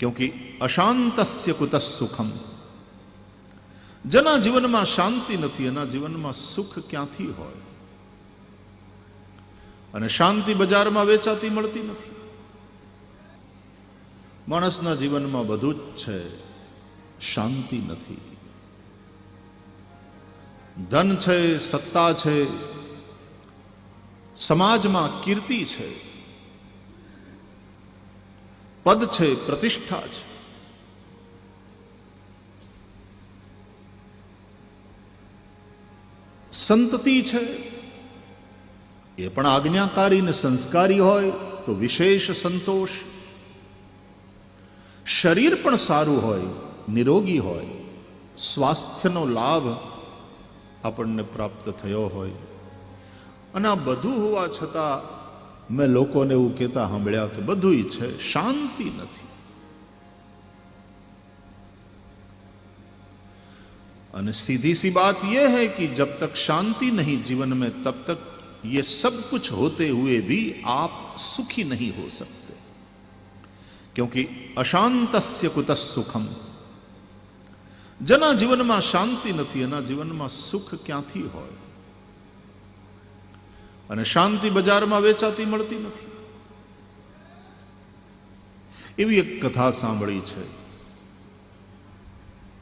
क्योंकि अशांतस्य कुतः सुखम, जेना जीवનમાં શાંતિ નથી એના જીવનમાં સુખ ક્યાંથી હોય? અને શાંતિ બજારમાં વેચાતી મળતી નથી. માણસના જીવનમાં બધું જ છે, શાંતિ નથી. ધન છે, સત્તા છે, સમાજમાં કીર્તિ છે, પદ છે, પ્રતિષ્ઠા છે, સંતતિ છે. એ પણ આજ્ઞાકારી ને સંસ્કારી હોય તો વિશેષ સંતોષ. શરીર પણ સારું હોય, નિરોગી હોય, સ્વાસ્થ્યનો લાભ આપણને પ્રાપ્ત થયો હોય. અને આ બધું હોવા છતાં મેં લોકોને એવું કહેતા સાંભળ્યા કે બધુંય છે, શાંતિ નથી. અને सीधी सी बात यह है कि जब तक शांति नहीं जीवन में, तब तक ये सब कुछ होते हुए भी आप सुखी नहीं हो सकते. क्योंकि अशांतस्य कुतः सुखम, જેના જીવનમાં શાંતિ નથી એના જીવનમાં સુખ ક્યાંથી હોય? અને શાંતિ બજારમાં વેચાતી મળતી નથી. એવી એક કથા સાંભળી છે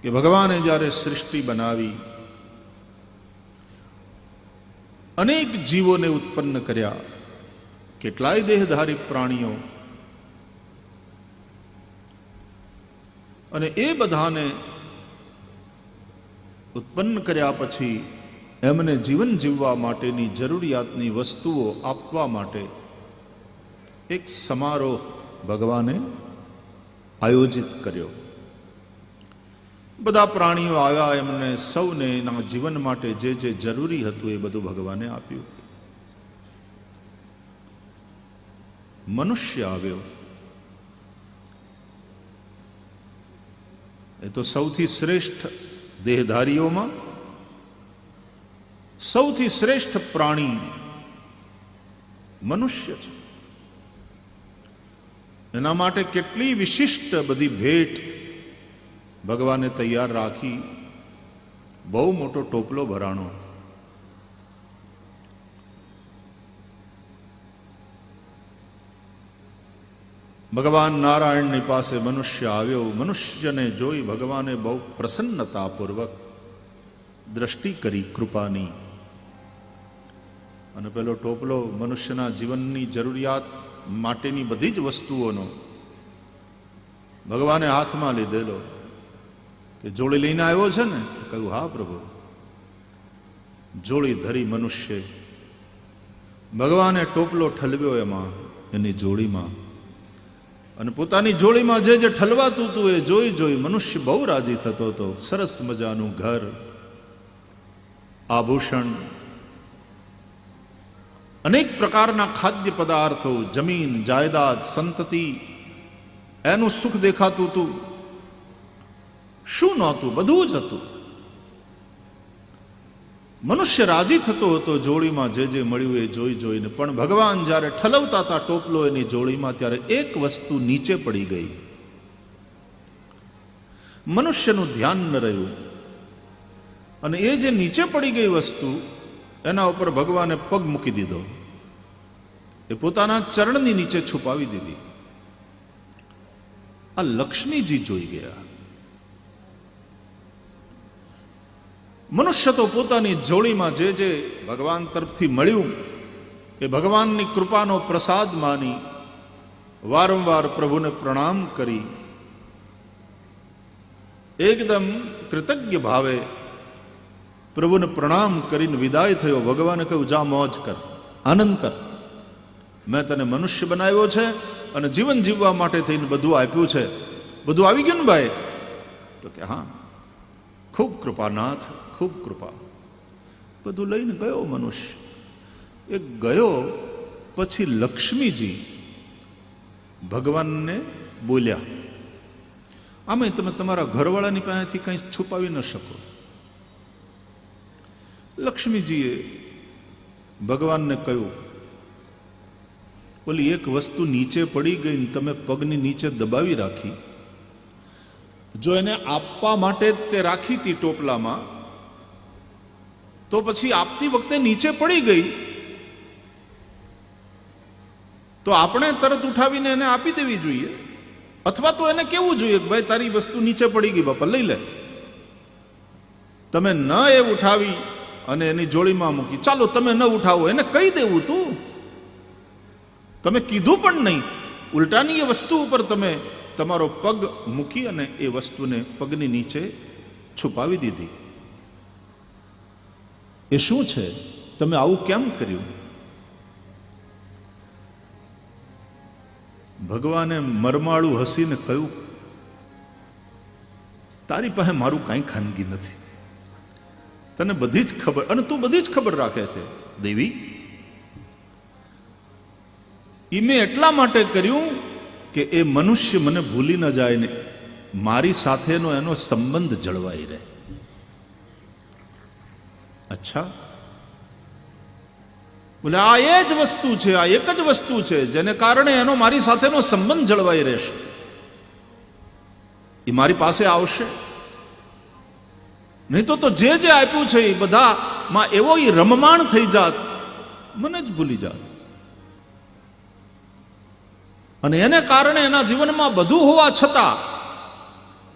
કે ભગવાને જ્યારે સૃષ્ટિ બનાવી, અનેક જીવોને ઉત્પન્ન કર્યા, કેટલાય દેહધારી પ્રાણીઓ, અને એ બધાને ઉત્પન્ન કર્યા પછી એમને જીવન જીવવા માટેની જરૂરિયાતની વસ્તુઓ આપવા માટે એક સમારોહ ભગવાને આયોજિત કર્યો. બધા પ્રાણીઓ આવ્યા, એમને સૌને એના જીવન માટે જે જે જરૂરી હતું એ બધું ભગવાને આપ્યું. મનુષ્ય આવ્યો. એ તો સૌથી શ્રેષ્ઠ દેહધારીઓમાં સૌથી શ્રેષ્ઠ પ્રાણી મનુષ્ય છે. એના માટે કેટલી વિશિષ્ટ બધી ભેટ ભગવાને તૈયાર રાખી. બહુ મોટો ટોપલો ભરાણો. ભગવાન નારાયણની પાસે મનુષ્ય આવ્યો. મનુષ્યને જોઈ ભગવાને બહુ પ્રસન્નતાપૂર્વક દ્રષ્ટિ કરી કૃપાની. અને પેલો ટોપલો મનુષ્યના જીવનની જરૂરિયાત માટેની બધી જ વસ્તુઓનો ભગવાને હાથમાં લીધેલો. કે જોડી લઈને આવ્યો છે ને? કહ્યું હા પ્રભુ. જોડી ધરી મનુષ્ય. ભગવાને ટોપલો ઠલવ્યો એમાં, એની જોડીમાં. અને પોતાની જોડીમાં જે જે ઠલવાતું હતું એ જોઈ જોઈ મનુષ્ય બહુ રાજી થતો હતો. સરસ મજાનું ઘર, આભૂષણ, અનેક પ્રકારના ખાદ્ય પદાર્થો, જમીન જાયદાદ, સંતતિ, એનું સુખ દેખાતું હતું. શું નહોતું? બધું જ હતું. મનુષ્ય રાજી થતો હતો જોડીમાં જે જે મળ્યું એ જોઈ જોઈને. પણ ભગવાન જ્યારે ઠલવતા હતા ટોપલો એની જોડીમાં, ત્યારે એક વસ્તુ નીચે પડી ગઈ. મનુષ્યનું ધ્યાન ન રહ્યું. અને એ જે નીચે પડી ગઈ વસ્તુ, એના ઉપર ભગવાને પગ મૂકી દીધો. એ પોતાના ચરણની નીચે છુપાવી દીધી. આ લક્ષ્મીજી જોઈ ગયા. મનુષ્ય તો પોતાની જોડીમાં જે જે ભગવાન તરફથી મળ્યું એ ભગવાનની કૃપાનો પ્રસાદ માની વારંવાર પ્રભુને પ્રણામ કરી એકદમ કૃતજ્ઞ ભાવે પ્રભુને પ્રણામ કરીને વિદાય થયો. ભગવાને કહ્યું, જા મોજ કર, આનંદ કર. મેં તને મનુષ્ય બનાવ્યો છે અને જીવન જીવવા માટે થઈને બધું આપ્યું છે. બધું આવી ગયું ને ભાઈ? તો કે હા, ખૂબ કૃપાનાથ, ખૂબ કૃપા. બધું લઈને ગયો મનુષ્ય. એ ગયો પછી લક્ષ્મીજી ભગવાનને બોલ્યા, આમે તમે તમારા ઘરવાળાની પાસેથી કંઈ છુપાવી ન શકો. લક્ષ્મીજીએ ભગવાનને કહ્યું, ઓલી એક વસ્તુ નીચે પડી ગઈ ને તમે પગની નીચે દબાવી રાખી, જો એને આપવા માટે જ તે રાખી હતી ટોપલામાં, તો પછી આપતી વખતે નીચે પડી ગઈ તો આપણે તરત ઉઠાવીને એને આપી દેવી જોઈએ, અથવા તો એને કેવું જોઈએ કે ભાઈ તારી વસ્તુ નીચે પડી ગઈ બાપા લઈ લે. તમે ન એ ઉઠાવી અને એની જોડીમાં મૂકી, ચાલો તમે ન ઉઠાવો, એને કહી દેવું તું, તમે કીધું પણ નહીં, ઉલટાની એ વસ્તુ ઉપર તમે તમારો પગ મૂકી અને એ વસ્તુને પગની નીચે છુપાવી દીધી. એ શું છે? તમે આવું કેમ કર્યું? ભગવાને મરમાળું હસીને કહ્યું, તારી પાસે મારું કાંઈ ખાનગી નથી, તને બધી જ ખબર, અને તું બધી જ ખબર રાખે છે દેવી. એ મેં એટલા માટે કર્યું કે એ મનુષ્ય મને ભૂલી ન જાય ને મારી સાથેનો એનો સંબંધ જળવાઈ રહે. અચ્છા, બોલે આ એ જ વસ્તુ છે, આ એક જ વસ્તુ છે જેને કારણે એનો મારી સાથેનો સંબંધ જળવાઈ રહેશે. એ મારી પાસે આવશે, નહીં તો જે જે આપ્યું છે એ બધામાં એવો એ રમમાણ થઈ જાત, મને જ ભૂલી જાત, અને એને કારણે એના જીવનમાં બધું હોવા છતાં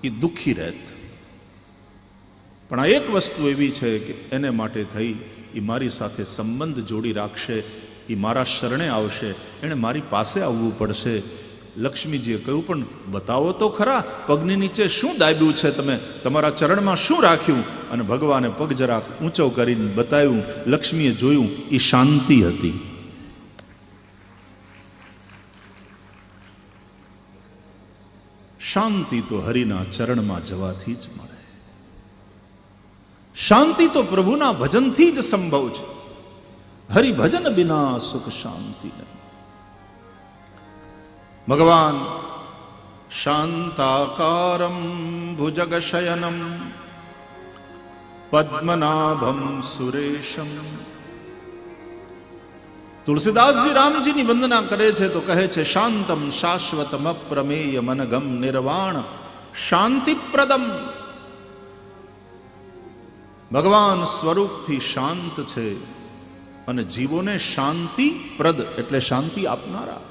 એ દુઃખી રહેત. પણ આ એક વસ્તુ એવી છે કે એને માટે થઈ એ મારી સાથે સંબંધ જોડી રાખશે, એ મારા શરણે આવશે, એણે મારી પાસે આવવું પડશે. લક્ષ્મીજીએ કહ્યું, પણ બતાવો તો ખરા, પગની નીચે શું દાબ્યું છે તમે, તમારા ચરણમાં શું રાખ્યું? અને ભગવાને પગ જરાક ઊંચો કરીને બતાવ્યું. લક્ષ્મીએ જોયું, એ શાંતિ હતી. શાંતિ તો હરિના ચરણમાં જવાથી જ મળે. શાંતિ તો પ્રભુના ભજનથી જ સંભવ છે. હરિભજન બિના સુખ શાંતિ નહીં. ભગવાન શાંતાકારમ ભુજગશયનમ પદ્મનાભમ સુરેશમ. તુલસીદાસજી રામજીની વંદના કરે છે તો કહે છે, શાંતમ શાશ્વતમ અપ્રમેય મનગમ નિર્વાણ શાંતિપ્રદમ. ભગવાન સ્વરૂપથી શાંત છે અને જીવોને શાંતિપ્રદ એટલે શાંતિ આપનારા.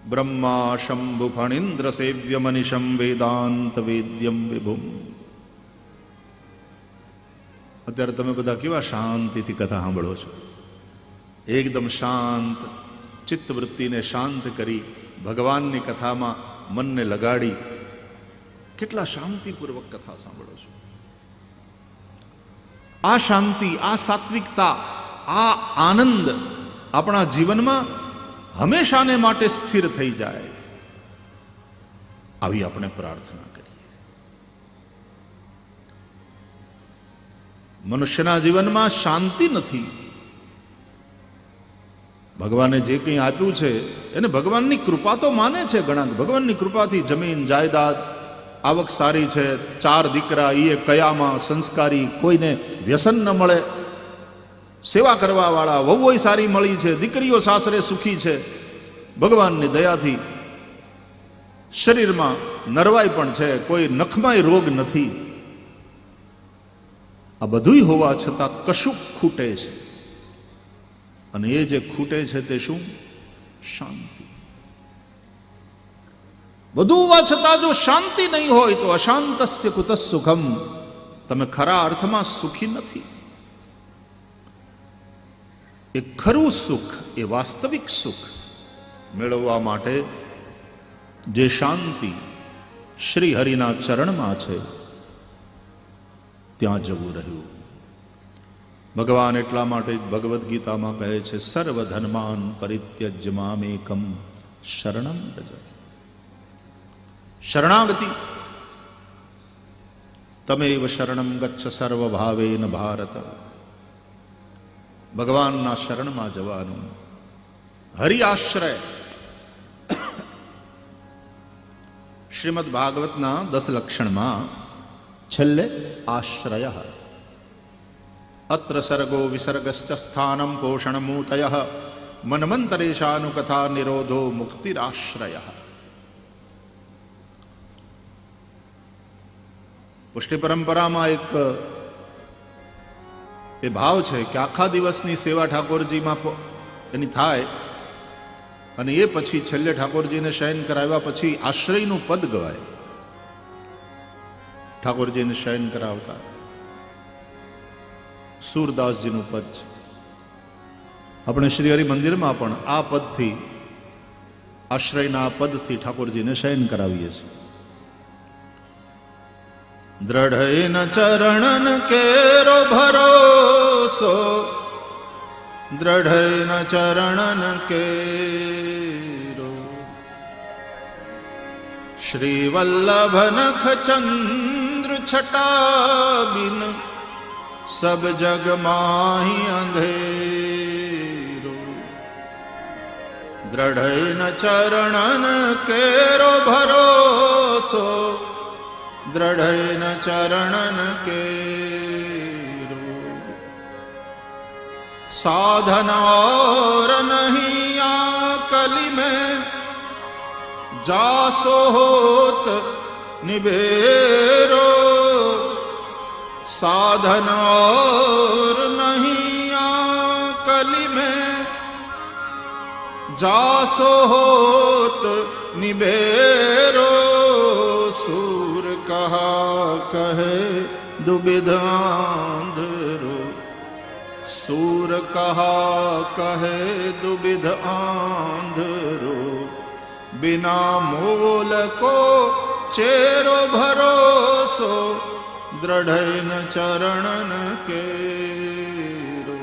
બ્રહ્મા શંભુ ફણીન્દ્ર સેવ્ય મનિષમ વેદાંત વેદ્યમ વિભુમ. અત્યારે તમે બધા કેવા શાંતિથી કથા સાંભળો છો, એકદમ શાંત ચિત્તવૃત્તિને શાંત કરી ભગવાનની કથામાં મનને લગાડી કેટલા શાંતિપૂર્વક કથા સાંભળો છો. આ શાંતિ, આ સાત્વિકતા, આ આનંદ આપણા જીવનમાં હંમેશાને માટે સ્થિર થઈ જાય, આવી આપણે પ્રાર્થના કરીએ. મનુષ્યના જીવનમાં શાંતિ નથી. ભગવાને જે કંઈ આપ્યું છે એને ભગવાનની કૃપા તો માને છે ઘણા. ભગવાનની કૃપાથી જમીન જાયદાદ, આવક સારી છે, 4 દીકરા, એ કયામાં સંસ્કારી, કોઈને વ્યસન ન મળે, સેવા કરવા વાળા વહુઓય સારી મળી છે, દીકરીઓ સાસરે સુખી છે, ભગવાનની દયાથી શરીરમાં નરવાઈ પણ છે, કોઈ નખમાંય રોગ નથી. આ બધુંય હોવા છતાં કશુંક ખૂટે છે, અને એ જે ખૂટે છે તે શું? શાંતિ. બધું હોવા છતાં જો શાંતિ નહીં હોય તો અશાંતસ્ય કુતઃ સુખમ. તમે ખરા અર્થમાં સુખી નથી. એ ખરું સુખ, એ વાસ્તવિક સુખ મેળવવા માટે જે શાંતિ શ્રી હરિના ચરણમાં છે ત્યાં જવું રહ્યું. ભગવાન એટલા માટે ભગવદ્ ગીતામાં કહે છે, સર્વધર્માન પરિત્યજ્ય મામેકમ શરણમ વ્રજ. શરણાગતિ, તમેવ શરણમ ગચ્છ સર્વભાવેન ભારત. ભગવાનના શરણમાં જવાનું, હરિ આશ્રય. શ્રીમદ ભાગવતના 10 લક્ષણમાં છેલ્લે આશ્રય. અત્ર સર્ગો વિસર્ગશ્ચ સ્થાનમ પોષણમૂતય મન્વંતરેશાનુકથા નિરોધો મુક્તિરાશ્રય. પુષ્ટિ પરંપરામાં એક એ ભાવ છે કે આખા દિવસની સેવા ઠાકોરજીમાં એની થાય અને એ પછી છેલ્લે ઠાકોરજીને શયન કરાવ્યા પછી આશ્રયનું પદ ગવાય. ઠાકોરજીને શયન કરાવતા સૂરદાસજીનું પદ છે. આપણે શ્રી હરિ મંદિરમાં પણ આ પદથી, આશ્રયના આ પદથી ઠાકોરજીને શયન કરાવીએ છીએ. દ્રઢેન ચરણન કેરો ભરોસો, દ્રઢેન ચરણન કેરો, શ્રી વલ્લભ નખ ચંદ્ર છટા બિન સબ જગ માહી અંધેરો. દ્રઢેન ચરણન કેરો ભરોસો, દ્રઢેન ચરણન કેરો, साधन और नहीं आकली में जासो होत निबेरो. साधन और नहीं आकली में जासो होत निबेरो. सूर कहा कहे दुबिधांधरो, सूर कहा कहे दुबिध आंधरो. बिना मोल को चेरो भरोसो, દ્રઢૈન ચરણન કેરો.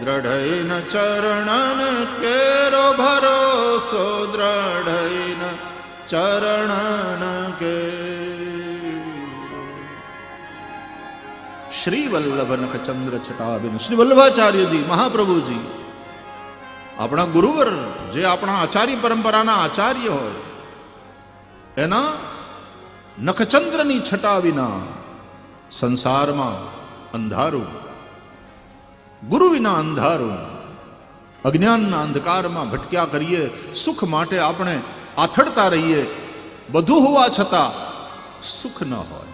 દ્રઢૈન ચરણન કેરો ભરોસો, દ્રઢૈન ચરણન કેરો. શ્રી વલ્લભ નખ ચંદ્ર છટાબિન, શ્રી વલ્લભાચાર્યજી મહાપ્રભુજી, આપણા ગુરુવર, જે આપણા આચાર્ય પરંપરાના આચાર્ય હોય, એના નખચંદ્રની છટા વિના સંસારમાં અંધારું, ગુરુ વિના અંધારું, અજ્ઞાનના અંધકારમાં ભટક્યા કરીએ, સુખ માટે આપણે આથડતા રહીએ, બધું હોવા છતાં સુખ ન હોય.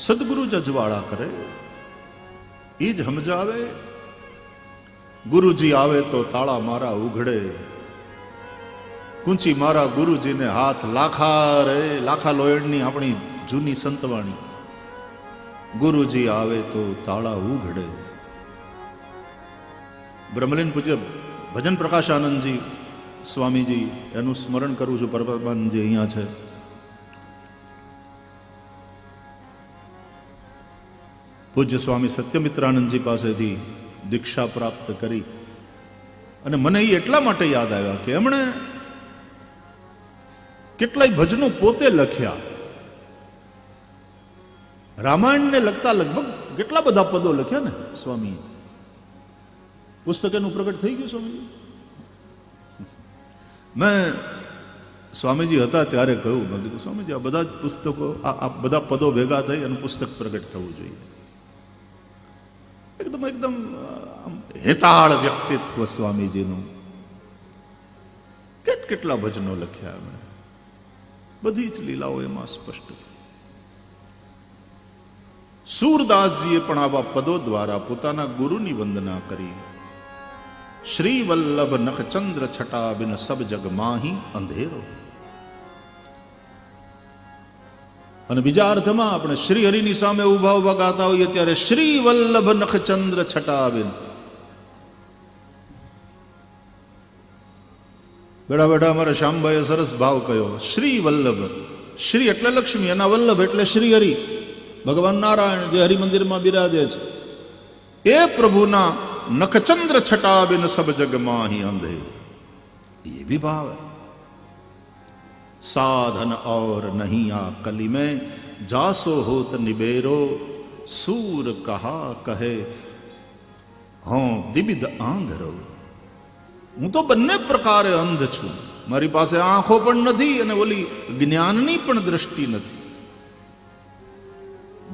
સદગુરુ જ અજવાળા કરે, એ જ સમજાવે. ગુરુજી આવે તો તાળા મારા ઉઘડે, કુંચી મારા ગુરુજીને હાથ લાખા રે. લાખા લોયણની આપણી જૂની સંતવાણી, ગુરુજી આવે તો તાળા ઉઘડે. બ્રહ્મલીન પૂજ્ય ભજન પ્રકાશાનંદજી સ્વામીજી, એનું સ્મરણ કરું છું. પરમાનંદજી અહીંયા છે. પૂજ્ય સ્વામી સત્યમિત્રાનંદજી પાસેથી દીક્ષા પ્રાપ્ત કરી, અને મને એ એટલા માટે યાદ આવ્યા કે એમણે કેટલાય ભજનો પોતે લખ્યા. રામાયણને લગતા લગભગ કેટલા બધા પદો લખ્યા ને સ્વામી. પુસ્તક એનું પ્રગટ થઈ ગયું સ્વામીજી. મેં સ્વામીજી હતા ત્યારે કહ્યું, મેં કીધું સ્વામીજી આ બધા જ પુસ્તકો, આ બધા પદો ભેગા થઈ અને પુસ્તક પ્રગટ થવું જોઈએ. એકદમ એકદમ હેતાળ વ્યક્તિત્વ સ્વામીજીનું. કેટલા ભજનો લખ્યા એમણે, બધી જ લીલાઓ એમાં સ્પષ્ટ થઈ. સૂરદાસજીએ પણ આવા પદો દ્વારા પોતાના ગુરુની વંદના કરી. શ્રી વલ્લભ નખચંદ્ર છટા બિન સબ જગ માહી અંધેરો. અને બીજા અર્થમાં આપણે શ્રી હરિની સામે ઉભા ઉભા ગાતા હોઈએ ત્યારે શ્રી વલ્લભ નખચંદ્ર છટા બિન. બેડા બેડા અમારા શ્યામભાઈએ સરસ ભાવ કયો. શ્રી વલ્લભ, શ્રી એટલે લક્ષ્મી, એના વલ્લભ એટલે શ્રી હરિ, ભગવાન નારાયણ જે હરિમંદિરમાં બિરાજે છે, એ પ્રભુના નખચંદ્ર છટા બિન સબ જગ માહી અંધે. એ भी भाव है. साधन और नहीं आ कली में जासो होत निबेरो. सूर कहा कहे हों दिबिद आंधरो. હું તો બંને પ્રકારે અંધ છું. મારી પાસે આંખો પણ નથી અને ઓલી જ્ઞાનની પણ દ્રષ્ટિ નથી.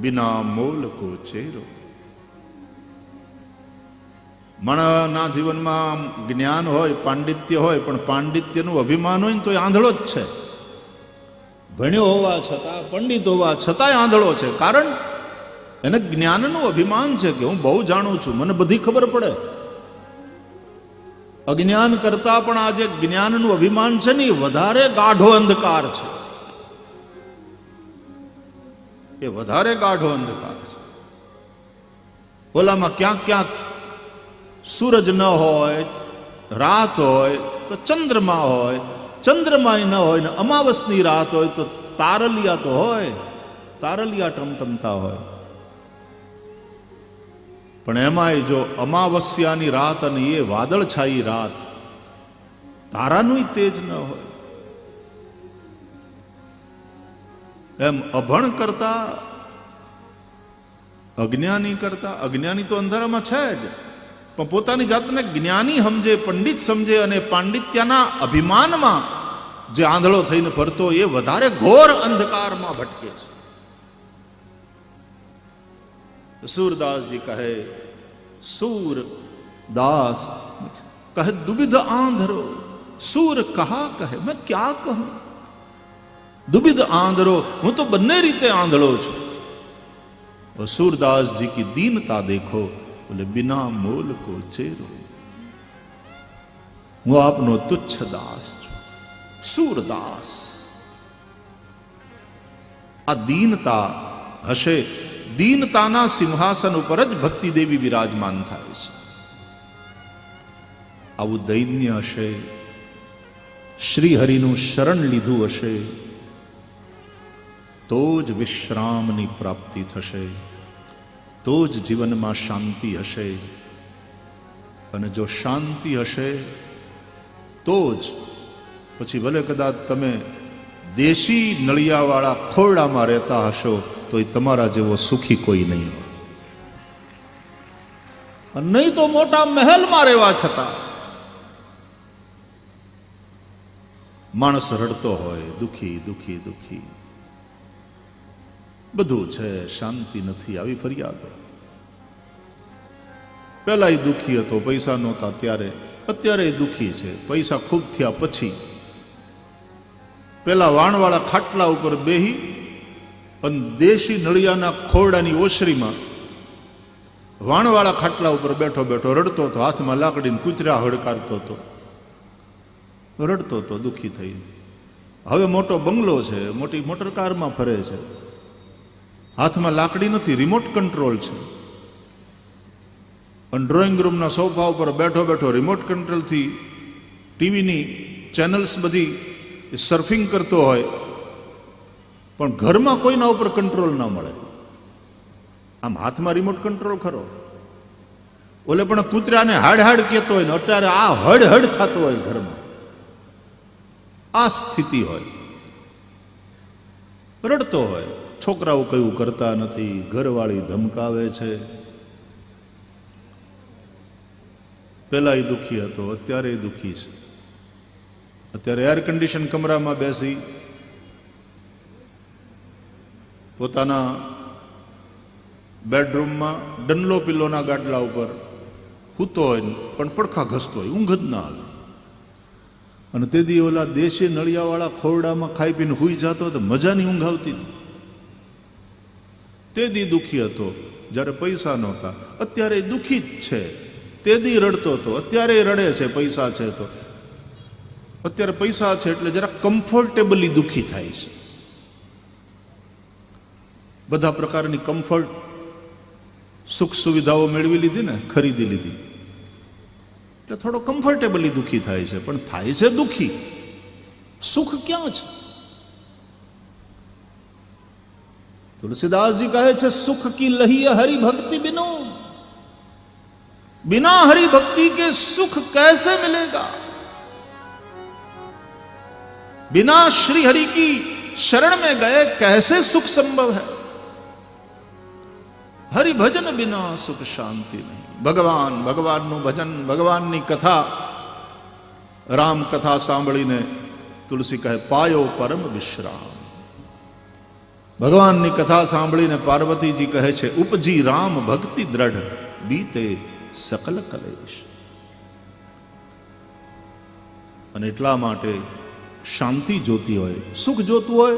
બિના મોલ કો ચેરો. માણસના જીવનમાં જ્ઞાન હોય, પાંડિત્ય હોય, પણ પાંડિત્યનું અભિમાન હોય ને તો એ આંધળો જ છે. ભણ્યો હોવા છતાં, પંડિત હોવા છતાંય આંધળો છે. કારણ એને જ્ઞાનનું અભિમાન છે કે હું બહુ જાણું છું, મને બધી ખબર પડે. અજ્ઞાન કરતા પણ આ જે જ્ઞાનનું અભિમાન છે ને એ વધારે ગાઢો અંધકાર છે. એ વધારે ગાઢો અંધકાર છે. ઓલામાં ક્યાંક ક્યાંક સૂરજ ન હોય, રાત હોય તો ચંદ્રમા હોય, ચંદ્રમા ન હોય ને અમાવસની રાત હોય તો તારલિયા તો હોય, તારલિયા ટમટમતા હોય. પણ એમાંય જો અમાવસ્યાની રાત અને એ વાદળછાઈ રાત, તારાનું તેજ ન હોય. એમ અભણ કરતા, અજ્ઞાની કરતા, અજ્ઞાની તો અંધારામાં છે જ, પણ પોતાની જાતને જ્ઞાની સમજે, પંડિત સમજે અને પાંડિત્યના અભિમાનમાં જે આંધળો થઈને ફરતો એ વધારે ઘોર અંધકારમાં ભટકે છે. सूरदास जी કહે, सूरदास કહે दुबिध आंधरो, सूर कहा કહે मैं क्या कहूं. दुबिध आंधरो, હું તો બંને રીતે આંધળો છું. और सूरदास जी की दीनता देखो, बोले बिना मोल को चेरो, હું આપનો તુચ્છ દાસ છું. सूरदास આ દીનતા હશે, દીનતાના સિંહાસન ઉપર જ ભક્તિ દેવી વિરાજમાન થાય છે. આવું દૈન્ય હશે, શ્રી હરિનું શરણ લીધું હશે તો જ વિશ્રામની પ્રાપ્તિ થશે, તો જ જીવનમાં શાંતિ હશે. અને જો શાંતિ હશે તો જ પછી ભલે કદાચ તમે દેશી નળિયાવાળા ખોરડામાં રહેતા હશો તો એ તમારા જેવો સુખી કોઈ નહીં હોય. નહીં તો મોટા મહેલમાં રહેવા છતાં માણસ રડતો હોય, દુખી દુખી દુખી, બધું છે, શાંતિ નથી, આવી ફરિયાદો. પહેલા એ દુખી હતો, પૈસા નહોતા ત્યારે, અત્યારે એ દુખી છે, પૈસા ખૂબ થયા પછી. પેલા વાણવાળા ખાટલા ઉપર બેહી અને દેશી નળિયાના ખોરડાની ઓસરીમાં વાણવાળા ખાટલા ઉપર બેઠો બેઠો રડતો હતો, હાથમાં લાકડીને કૂતરા હડકારતો હતો, રડતો હતો દુઃખી થઈ. હવે મોટો બંગલો છે, મોટી મોટર કારમાં ફરે છે, હાથમાં લાકડી નથી, રિમોટ કંટ્રોલ છે. અને ડ્રોઈંગ રૂમના સોફા ઉપર બેઠો બેઠો રિમોટ કંટ્રોલથી ટીવીની ચેનલ્સ બધી સર્ફિંગ કરતો હોય, પણ ઘરમાં કોઈના ઉપર કંટ્રોલ ના મળે. આમ હાથમાં રિમોટ કંટ્રોલ ખરો, ઓલે પણ કૂતરાને હાડ હાડ કહેતો હોય ને અત્યારે આ હડ હડ થતો હોય ઘરમાં. આ સ્થિતિ હોય, રડતો હોય, છોકરાઓ કયું કરતા નથી, ઘરવાળી ધમકાવે છે. પેલા એ દુઃખી હતો, અત્યારે એ દુઃખી છે. અત્યારે એર કન્ડિશન કમરામાં બેસી પોતાના બેડરૂમમાં ડનલો પિલ્લોના ગાડલા ઉપર સૂતો હોય પણ પડખા ઘસતો હોય, ઊંઘ જ ના આવે. અને તે દી ઓલા દેશી નળિયાવાળા ખોરડામાં ખાઈ પીને હુઈ જતો તો મજાની ઊંઘ આવતી હતી. તે દી દુઃખી હતો જ્યારે પૈસા નહોતા, અત્યારે દુઃખી જ છે. તે દી રડતો હતો, અત્યારે રડે છે પૈસા છે તો. અત્યારે પૈસા છે એટલે જરા કમ્ફર્ટેબલી દુઃખી થાય છે. બધા પ્રકારની કમ્ફર્ટ સુખ સુવિધાઓ મેળવી લીધી ને, ખરીદી લીધી એટલે થોડો કમ્ફર્ટેબલી દુઃખી થાય છે, પણ થાય છે દુઃખી. સુખ ક્યાં છે? तुलसीदास जी कहे छे सुख की लही हरि भक्ति बिनो, बिना हरि भक्ति के सुख कैसे मिलेगा? बिना श्री हरि की शरण में गए कैसे सुख संभव है? हरि भजन बिना सुख शांति नहीं. भगवान, भगवानનું ભજન, ભગવાનની કથા, રામ કથા સાંભળીને તુલસી કહે પાયો પરમ વિશ્રામ. ભગવાનની કથા સાંભળીને પાર્વતીજી કહે છે ઉપજી રામ ભક્તિ દ્રઢ, બીતે સકલ કલેશ. અને એટલા માટે શાંતિ જોતી હોય, સુખ જોતું હોય